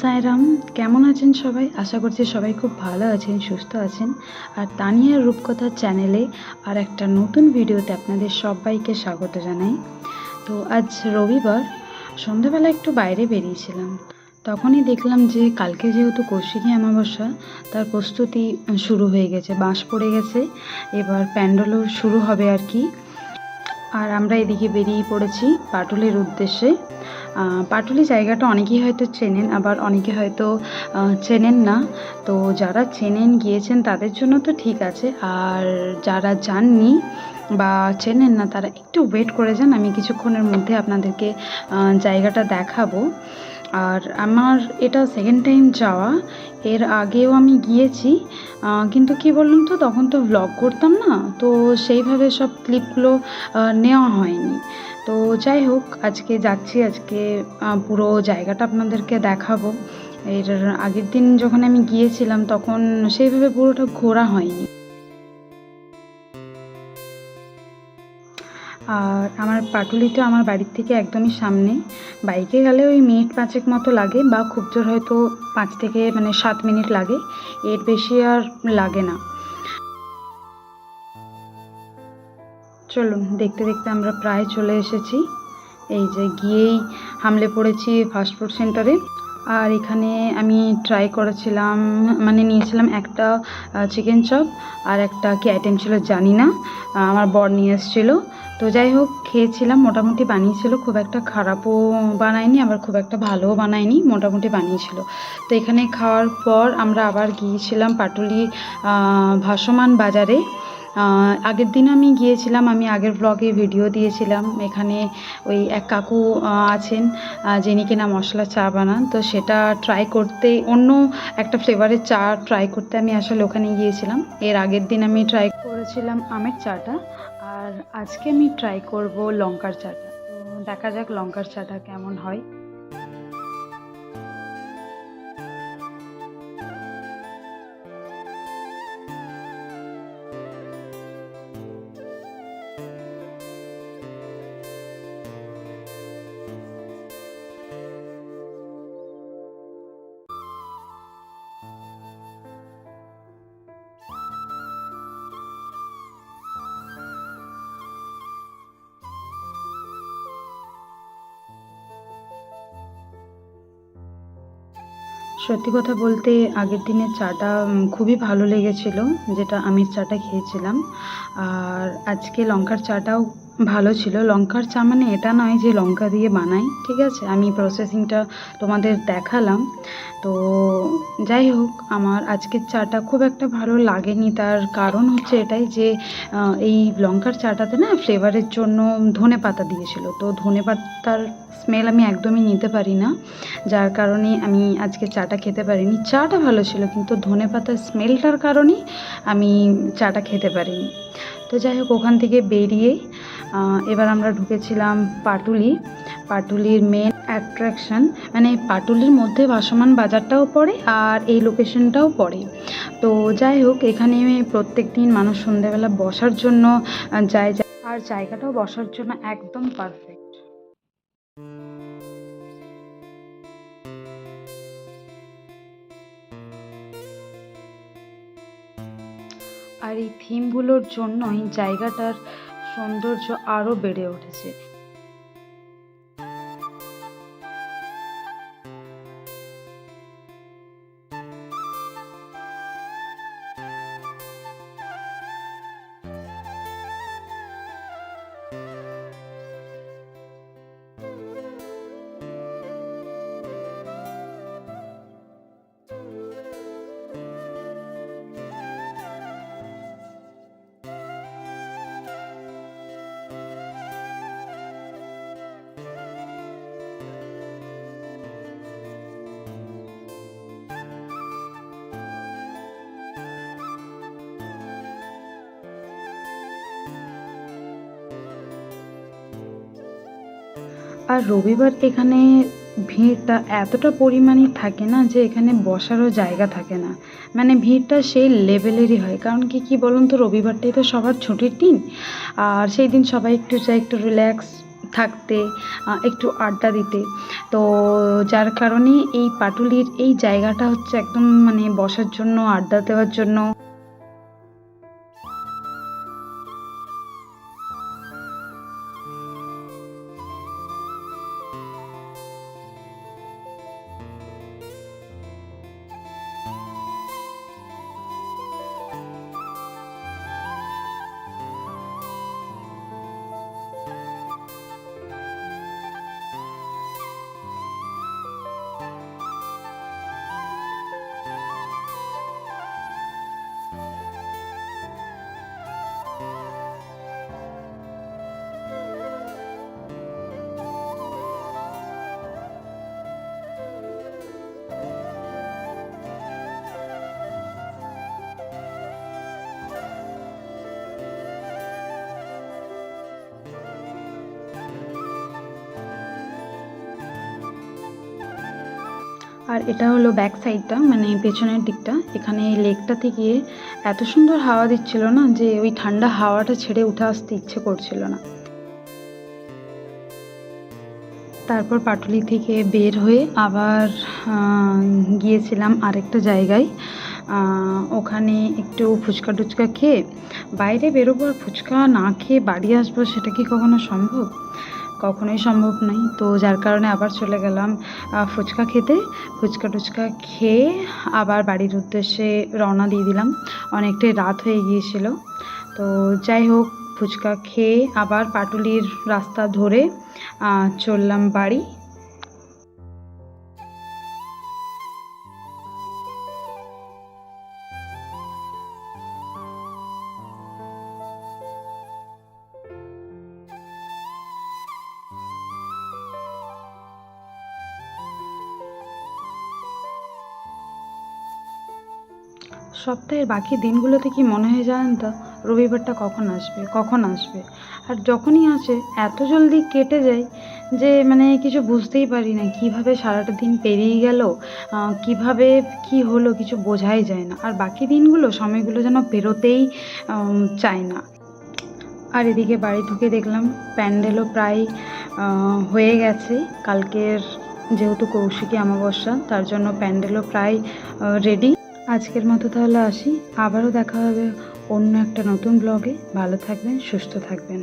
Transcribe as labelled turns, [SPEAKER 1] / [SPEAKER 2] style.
[SPEAKER 1] সাইরাম। কেমন আছেন সবাই? আশা করছি সবাই খুব ভালো আছেন, সুস্থ আছেন। আর তানিয়ার রূপকথা চ্যানেলে আর একটা নতুন ভিডিওতে আপনাদের সবাইকে স্বাগত জানাই। তো আজ রবিবার সন্ধ্যাবেলা একটু বাইরে বেরিয়েছিলাম। তখনই দেখলাম যে কালকে যেহেতু কৌশিকী অমাবস্যা, তার প্রস্তুতি শুরু হয়ে গেছে, বাঁশ পড়ে গেছে, এবার প্যান্ডেলও শুরু হবে আর কি। আর আমরা এদিকে বেরিয়ে পড়েছি পাটুলির উদ্দেশ্যে। পাটুলি জায়গাটা অনেকেই হয়তো চেনেন, আবার অনেকে হয়তো চেনেন না। তো যারা চেনেন গিয়েছেন তাদের জন্য তো ঠিক আছে, আর যারা যাননি বা চেনেন না তারা একটু ওয়েট করে যান, আমি কিছুক্ষণের মধ্যে আপনাদেরকে জায়গাটা দেখাবো। আর আমার এটা সেকেন্ড টাইম যাওয়া। এর আগেও আমি গিয়েছি, কিন্তু কি বলুন তো, তখন তো ভ্লগ করতাম না, তো সেইভাবে সব ক্লিপগুলো নেওয়া হয়নি। তো যাই হোক, আজকে যাচ্ছি, আজকে পুরো জায়গাটা আপনাদেরকে দেখাবো। এর আগের দিন যখন আমি গিয়েছিলাম তখন সেইভাবে পুরোটা ঘোরা হয়নি। আর আমার পাটুলিটা আমার বাড়ির থেকে একদমই সামনে, বাইকে গেলে ওই মিনিট 5 মতো লাগে, বা খুব জোর হয়তো 5 থেকে 7 মিনিট লাগে, এর বেশি আর লাগে না। চলুন, দেখতে দেখতে আমরা প্রায় চলে এসেছি। এই যে গিয়েই হামলে পড়েছি ফাস্টফুড সেন্টারে। আর এখানে আমি ট্রাই করেছিলাম, নিয়েছিলাম একটা চিকেন চপ, আর একটা কি আইটেম ছিল জানি না, আমার বর নিয়ে এসেছিলো। তো যাই হোক, খেয়েছিলাম, মোটামুটি বানিয়েছিল, খুব একটা খারাপও বানায়নি, আবার খুব একটা ভালোও বানায়নি, মোটামুটি বানিয়েছিল। তো এখানে খাওয়ার পর আমরা আবার গিয়েছিলাম পাটুলি ভাসমান বাজারে। আগের দিন আমি গিয়েছিলাম, আমি আগের ব্লগে ভিডিও দিয়েছিলাম। এখানে ওই এক কাকু আছেন, যিনি কিনা মশলা চা বানান, তো সেটা ট্রাই করতে, অন্য একটা ফ্লেভারের চা ট্রাই করতে আমি আসলে ওখানে গিয়েছিলাম। এর আগের দিন আমি ট্রাই করেছিলাম আমের চাটা, আর আজকে আমি ট্রাই করব লঙ্কার চাটা। তো দেখা যাক লঙ্কার চাটা কেমন হয়। সত্যি কথা বলতে আগের দিনের চাটা খুবই ভালো লেগেছিল, যেটা আমের চাটা খেয়েছিলাম। আর আজকে লঙ্কার চাটাও ভালো ছিল। লঙ্কার চা মানে এটা নয় যে লঙ্কা দিয়ে বানাই, ঠিক আছে, আমি প্রসেসিংটা তোমাদের দেখালাম। তো যাই হোক, আমার আজকের চাটা খুব একটা ভালো লাগেনি। তার কারণ হচ্ছে এটাই যে এই লঙ্কার চাটাতে না ফ্লেভারের জন্য ধনে পাতা দিয়েছিল, তো ধনে পাতার স্মেল আমি একদমই নিতে পারি না, যার কারণে আমি আজকে চাটা খেতে পারিনি। চাটা ভালো ছিল, কিন্তু ধনে পাতার স্মেলটার কারণেই আমি চাটা খেতে পারিনি। তো যাই হোক, ওখান থেকে বেরিয়ে এবার আমরা ঢুকেছিলাম পাটুলি। পাটুলির মেন অ্যাট্রাকশান, পাটুলির মধ্যে ভাসমান বাজারটাও পড়ে আর এই লোকেশনটাও পড়ে। তো যাই হোক, এখানে প্রত্যেক দিন মানুষ সন্ধ্যাবেলা বসার জন্য যায়, আর জায়গাটাও বসার জন্য একদম পারফেক্ট। আর এই থিমগুলোর জন্যই জায়গাটার সৌন্দর্য আরও বেড়ে উঠেছে। আর রবিবার এখানে ভিড়টা এতটা পরিমাণে থাকে না যে এখানে বসারও জায়গা থাকে না, ভিড়টা সেই লেভেলেরই হয়। কারণ কি বলুন তো, রবিবারটাই তো সবার ছুটির দিন, আর সেই দিন সবাই একটু চায় একটু রিল্যাক্স থাকতে, একটু আড্ডা দিতে। তো যার কারণে এই পাটুলির এই জায়গাটা হচ্ছে একদম মানে বসার জন্য, আড্ডা দেওয়ার জন্য। আর এটা হলো ব্যাক সাইডটা, মানে পেছনের দিকটা। এখানে লেকটাতে গিয়ে এত সুন্দর হাওয়া দিচ্ছিল না, যে ওই ঠান্ডা হাওয়াটা ছেড়ে উঠে আসতে ইচ্ছে করছিল না। তারপর পাটুলি থেকে বের হয়ে আবার গিয়েছিলাম আরেকটা জায়গায়। ওখানে একটু ফুচকা টুচকা খেয়ে, বাইরে বেরোবো আর ফুচকা না খেয়ে বাড়ি আসবো, সেটা কি কখনো সম্ভব? কখনোই সম্ভব নয়। তো যার কারণে আবার চলে গেলাম ফুচকা খেতে। ফুচকা টুচকা খেয়ে আবার বাড়ির উদ্দেশ্যে রওনা দিয়ে দিলাম। অনেকটাই রাত হয়ে গিয়েছিল। তো যাই হোক, ফুচকা খেয়ে আবার পাটুলির রাস্তা ধরে চললাম বাড়ি। সপ্তাহের বাকি দিনগুলোতে কি মনে হয় জানেন তো, রবিবারটা কখন আসবে কখন আসবে। আর যখনই আসে এত জলদি কেটে যায় যে মানে কিছু বুঝতেই পারি না কীভাবে সারাটা দিন পেরিয়ে গেল, কীভাবে কি হলো কিছু বোঝাই যায় না। আর বাকি দিনগুলো, সময়গুলো যেন বেরোতেই চায় না। আর এদিকে বাড়ি ঢুকে দেখলাম প্যান্ডেলও প্রায় হয়ে গেছে। কালকের যেহেতু কৌশিকী অমাবস্যা, তার জন্য প্যান্ডেলও প্রায় রেডি। আজকের মতো তাহলে আসি, আবারও দেখা হবে অন্য একটা নতুন ব্লগে। ভালো থাকবেন, সুস্থ থাকবেন।